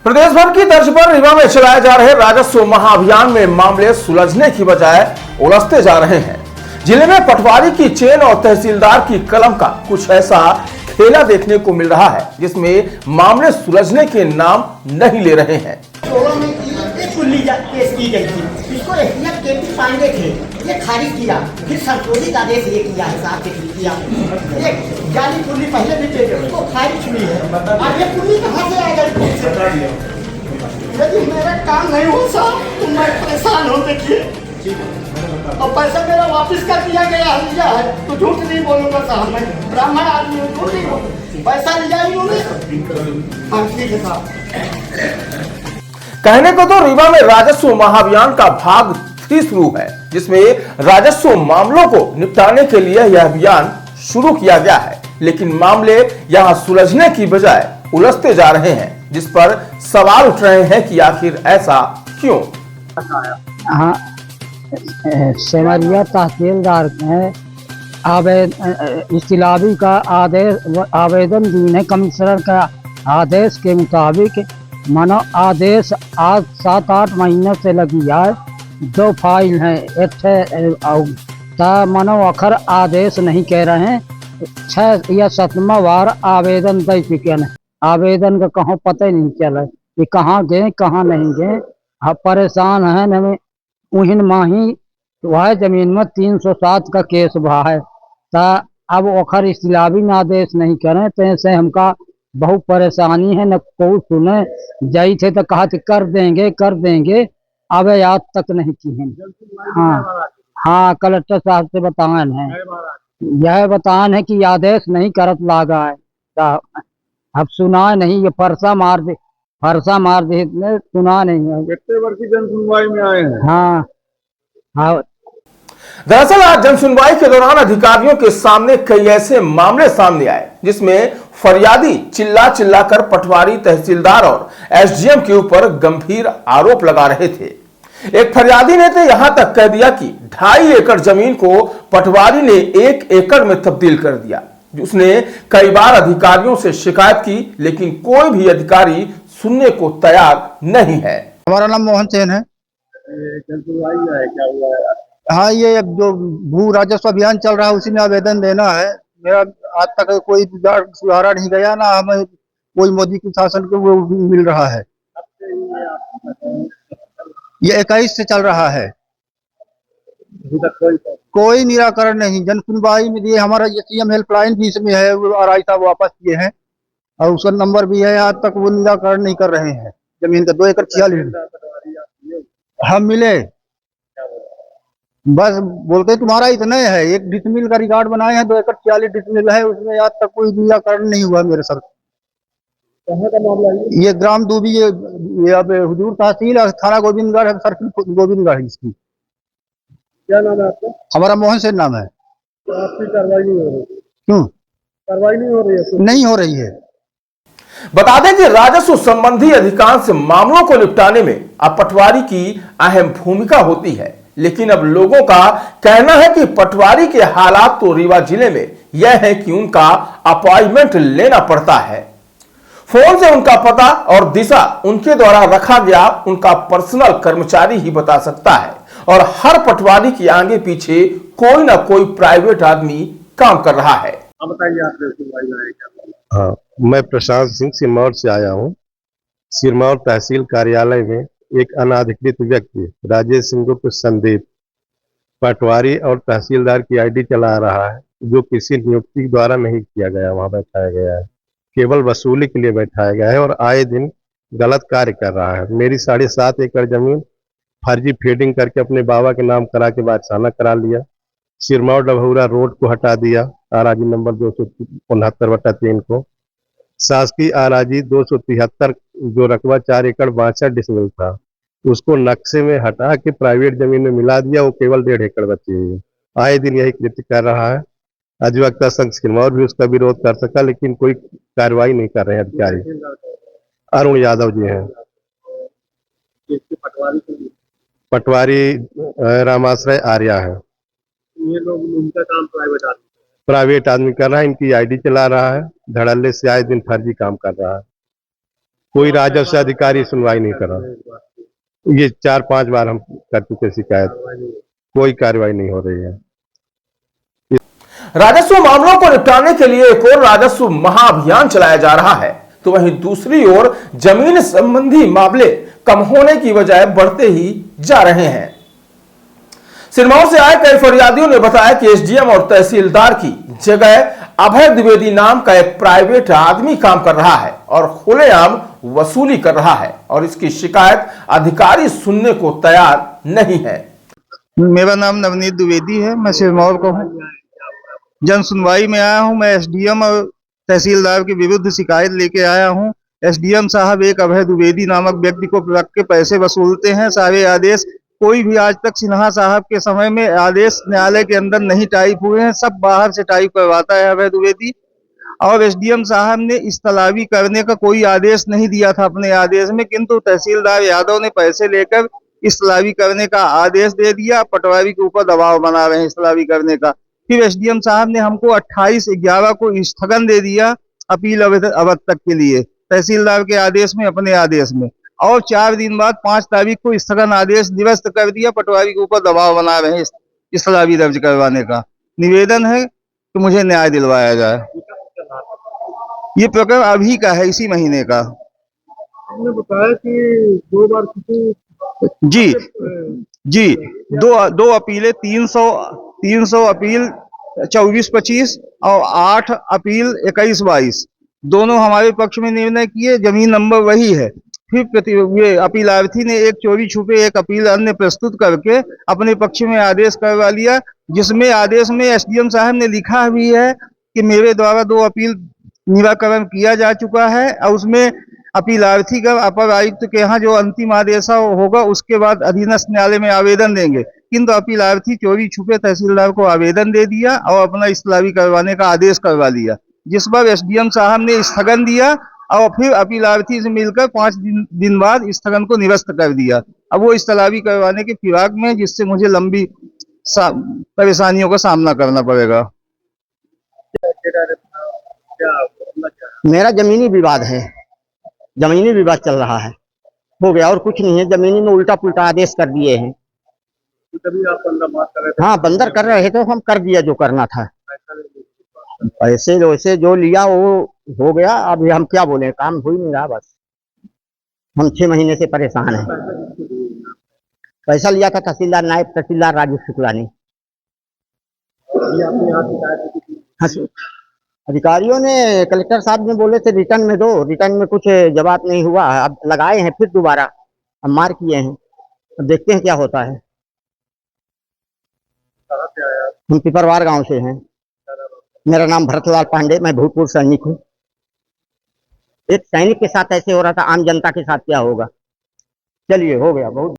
प्रदेश भर की तर्ज पर रीवा में चलाए जा रहे राजस्व महाअभियान में मामले सुलझने की बजाय उलझते जा रहे हैं। जिले में पटवारी की चेन और तहसीलदार की कलम का कुछ ऐसा खेला देखने को मिल रहा है जिसमें मामले सुलझने के नाम नहीं ले रहे हैं। पेश की गई थी, इसको एसडीएम केपी पांडे थे, ये खारिज किया, फिर संशोधित आदेश ये किया है, साहब किया ये जाली पुली पहले भी दे उसको खारिज हुई है। अब ये पुली कहाँ से आ गई? यदि मेरा काम नहीं हो साहब तो मैं परेशान हो। देखिए और पैसा मेरा वापस कर दिया गया है तो झूठ नहीं बोलूंगा साहब, मैं ब्राह्मण आदमी हूँ, झूठ नहीं बोलूंगा, पैसा लिया ही उन्होंने। हाँ ठीक है साहब। कहने को तो रीवा में राजस्व महाअभियान का भाग 3 शुरू है, जिसमें राजस्व मामलों को निपटाने के लिए यह अभियान शुरू किया गया है, लेकिन मामले यहां सुलझने की बजाय उलझते जा रहे हैं, जिस पर सवाल उठ रहे हैं कि आखिर ऐसा क्यों। हाँ, सेमरिया तहसीलदार ने इस्तिलाबी का आवेदन दिए कमिश्नर का आदेश के मुताबिक मानो आदेश आज 7-8 महीने से लगी है। 2 फाइल हैं, एक मानो अखर आदेश नहीं कह रहे हैं। 6 या 7वां बार आवेदन दे चुके हैं, आवेदन का कहाँ पता ही नहीं चला कि कहाँ गए कहाँ नहीं गए। हम परेशान हैं न उहिन माही वह जमीन में 307 का केस बहा है, अब अखर इस्तिलाबी में आदेश नहीं करें तो ऐसे हमका बहुत परेशानी है। न कोई सुने जाई थे तो कहा कर देंगे, अब याद तक नहीं की है। हाँ कलेक्टर साहब से बतान है, यह बतान है कि आदेश नहीं करत लागा है। अब सुना नहीं, ये फरसा मार दे सुना नहीं है। जन सुनवाई में आए हैं। हाँ दरअसल आज जन सुनवाई के दौरान अधिकारियों के सामने कई ऐसे मामले सामने आए जिसमें फरियादी चिल्ला कर पटवारी, तहसीलदार और एसडीएम के ऊपर गंभीर आरोप लगा रहे थे। एक फरियादी ने तो यहां तक कह दिया कि 2.5 एकड़ जमीन को पटवारी ने 1 एकड़ में तब्दील कर दिया। उसने कई बार अधिकारियों से शिकायत की, लेकिन कोई भी अधिकारी सुनने को तैयार नहीं है। हमारा नाम मोहन सेन है। क्या हुआ है? हाँ, ये जो भू राजस्व अभियान चल रहा है उसी में आवेदन देना है। मेरा आज तक कोई सुधारा नहीं गया, ना हमें कोई मोदी के शासन को वो मिल रहा है। ये 21 से चल रहा है, कोई निराकरण नहीं। जन सुनवाई में दिए, हमारा ये सीएम हेल्पलाइन भी इसमें है, RI साहब वापस किए हैं और उसका नंबर भी है, आज तक वो निराकरण नहीं कर रहे हैं। जमीन का 2 एकड़ 46 हम मिले, बस बोलते तुम्हारा इतना है। 1 डिसमिल का रिकॉर्ड बनाए हैं, 2 एकड़ 46 डिसमिल है, उसमें आज तक कोई निराकरण नहीं हुआ मेरे सर। कहाँ का मामला है? ये ग्राम दूबी, ये अब हुजूर तहसील और थाना गोविंदगढ़ है, सर्किल गोविंदगढ़। इसकी क्या नाम है आपका? हमारा मोहन सेन नाम है। तो आपकी कार्रवाई नहीं हो रही? क्यों कार्रवाई नहीं हो रही है? नहीं हो रही है। बता दें कि राजस्व संबंधी अधिकांश मामलों को निपटाने में अब पटवारी की अहम भूमिका होती है, लेकिन अब लोगों का कहना है कि पटवारी के हालात तो रीवा जिले में यह है कि उनका अपॉइंटमेंट लेना पड़ता है। फोन से उनका पता और दिशा उनके द्वारा रखा गया उनका पर्सनल कर्मचारी ही बता सकता है, और हर पटवारी के आगे पीछे कोई ना कोई प्राइवेट आदमी काम कर रहा है। बताइए आप। हाँ, मैं प्रशांत सिंह सिरमौर से आया हूँ। सिरमौर तहसील कार्यालय में एक अनाधिकृत व्यक्ति राजेश सिंह को संदीप पटवारी और तहसीलदार की आईडी चला रहा है, जो किसी नियुक्ति द्वारा नहीं किया गया, वहां बैठाया गया है, केवल वसूली के लिए बैठाया गया है और आए दिन गलत कार्य कर रहा है। मेरी 7.5 एकड़ जमीन फर्जी फीडिंग करके अपने बाबा के नाम करा के बादशाना करा लिया। सिरमौर डभौरा रोड को हटा दिया, आराजी नंबर 269/3 को। शासकीय आराजी 273 जो रकबा 4 एकड़ 62 डिसमिल था, उसको नक्शे में हटा के प्राइवेट जमीन में मिला दिया, वो केवल 1.5 एकड़ बची हुई है। आए दिन यही कृत्य कर रहा है। अधिवक्ता संघ सिरमौर भी उसका विरोध कर सका, लेकिन कोई कार्रवाई नहीं कर रहे हैं अधिकारी। अरुण यादव जी हैं। पटवारी रामाश्रय आर्या है। ये लोग, उनका काम प्राइवेट आदमी कर रहा है, इनकी आईडी चला रहा है, धड़ल्ले से आए दिन फर्जी काम कर रहा है। कोई राजस्व अधिकारी सुनवाई नहीं कर रहा। ये 4-5 बार हम कर चुके शिकायत, कोई कार्रवाई नहीं हो रही है। राजस्व मामलों को निपटाने के लिए एक और राजस्व महाअभियान चलाया जा रहा है, तो वहीं दूसरी ओर जमीन संबंधी मामले कम होने की बजाय बढ़ते ही जा रहे हैं। सिरमौर से आए कई फरियादियों ने बताया कि एसडीएम और तहसीलदार की जगह अभय द्विवेदी नाम का एक प्राइवेट आदमी काम कर रहा है और खुलेआम वसूली कर रहा है, और इसकी शिकायत अधिकारी सुनने को तैयार नहीं है। मेरा नाम नवनीत द्विवेदी है, मैं सिरमौर को हूँ। जन सुनवाई में आया हूँ। मैं एसडीएम और तहसीलदार के विरुद्ध शिकायत लेके आया हूँ। एसडीएम साहब एक अभय द्विवेदी नामक व्यक्ति को रख के पैसे वसूलते हैं। सारे आदेश कोई भी आज तक सिन्हा साहब के समय में आदेश न्यायालय के अंदर नहीं टाइप हुए हैं, सब बाहर से टाइप करवाता है अभय द्विवेदी। और एसडीएम साहब ने इस तलावी करने का कोई आदेश नहीं दिया था अपने आदेश में, किंतु तहसीलदार यादव ने पैसे लेकर इस तलावी करने का आदेश दे दिया। पटवारी के ऊपर दबाव बना रहे हैं इस तलावी करने का। फिर एसडीएम साहब ने हमको 28/11 को स्थगन दे दिया अपील अवधि तक के लिए, तहसीलदार के आदेश में, अपने आदेश में। और 4 दिन बाद 5 तारीख को स्थगन आदेश निरस्त कर दिया। पटवारी के ऊपर दबाव बना रहे हैं इस तलावी दर्ज करवाने का। निवेदन है कि मुझे न्याय दिलवाया जाए। ये प्रकरण अभी का है, इसी महीने का। आपने बताया कि 2 बार जी जी, दो अपीलें, 300 अपील 24-25 और 8 अपील 21-22 दोनों हमारे पक्ष में निर्णय किए। जमीन नंबर वही है। फिर ये अपीलार्थी ने एक चोरी छुपे एक अपील अन्य प्रस्तुत करके अपने पक्ष में आदेश करवा लिया, जिसमें आदेश में एसडीएम साहब ने लिखा भी है कि मेरे द्वारा 2 अपील निराकरण किया जा चुका है, और उसमें अपीलार्थी का अपर आयुक्त के यहाँ जो अंतिम आदेश होगा उसके बाद अधीनस्थ न्यायालय में आवेदन देंगे। किंतु अपीलार्थी चोरी छुपे तहसीलदार को आवेदन दे दिया और अपना इस्तलावी करवाने का आदेश करवा लिया, जिस पर एसडीएम साहब ने स्थगन दिया और फिर अपीलार्थी से मिलकर 5 दिन बाद स्थगन को निरस्त कर दिया। अब वो इस्तलावी करवाने के फिराक में, जिससे मुझे लंबी परेशानियों का सामना करना पड़ेगा। मेरा जमीनी विवाद है, जमीनी विवाद चल रहा है, हो गया और कुछ नहीं है। जमीनी में उल्टा पुल्टा आदेश कर दिए हैं। तभी आप बंदा बात कर रहे थे। हाँ, बंदर कर रहे थे तो हम कर दिया जो करना था। पैसे वैसे जो लिया वो हो गया। अब हम क्या बोले, काम हो ही नहीं रहा। बस हम 6 महीने से परेशान हैं। पैसा लिया था तहसीलदार, नायब तहसीलदार राजू शुक्ला ने। हाँ, अधिकारियों ने, कलेक्टर साहब ने बोले थे रिटर्न में दो, रिटर्न में कुछ जवाब नहीं हुआ। अब लगाए हैं फिर दोबारा, अब मार किए हैं, अब देखते हैं क्या होता है। हम पिपरवार गांव से हैं। मेरा नाम भरतलाल पांडे, मैं भूतपूर्व सैनिक हूँ। एक सैनिक के साथ ऐसे हो रहा था, आम जनता के साथ क्या होगा। चलिए, हो गया बहुत।